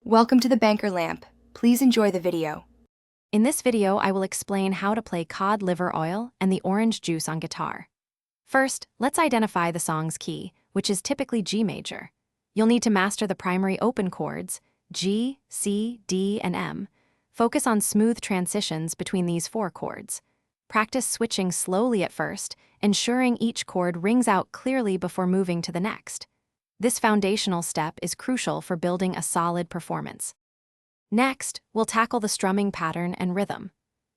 Welcome to the Banker Lamp. Please enjoy the video. In this video, I will explain how to play cod liver oil and the orange juice on guitar. First, let's identify the song's key, which is typically G major. You'll need to master the primary open chords, G, C, D, and M. Focus on smooth transitions between these four chords. Practice switching slowly at first, ensuring each chord rings out clearly before moving to the next. This foundational step is crucial for building a solid performance. Next, we'll tackle the strumming pattern and rhythm.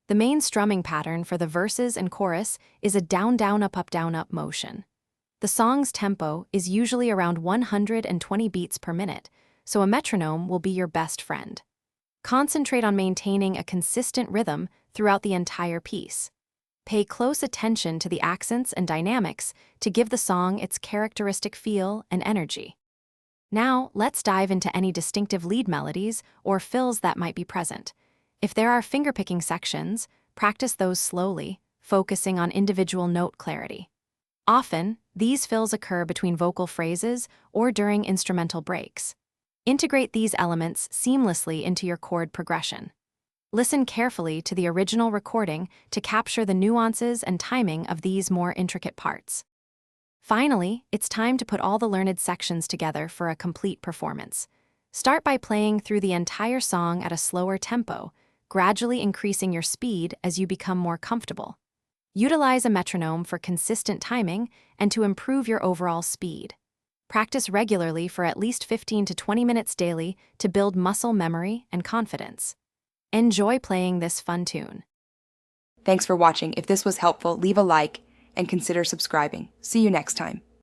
The main strumming pattern for the verses and chorus is a down-down-up-up-down-up motion. The song's tempo is usually around 120 beats per minute, so a metronome will be your best friend. Concentrate on maintaining a consistent rhythm throughout the entire piece. Pay close attention to the accents and dynamics to give the song its characteristic feel and energy. Now, let's dive into any distinctive lead melodies or fills that might be present. If there are fingerpicking sections, practice those slowly, focusing on individual note clarity. Often, these fills occur between vocal phrases or during instrumental breaks. Integrate these elements seamlessly into your chord progression. Listen carefully to the original recording to capture the nuances and timing of these more intricate parts. Finally, it's time to put all the learned sections together for a complete performance. Start by playing through the entire song at a slower tempo, gradually increasing your speed as you become more comfortable. Utilize a metronome for consistent timing and to improve your overall speed. Practice regularly for at least 15 to 20 minutes daily to build muscle memory and confidence. Enjoy playing this fun tune. Thanks for watching. If this was helpful, leave a like and consider subscribing. See you next time.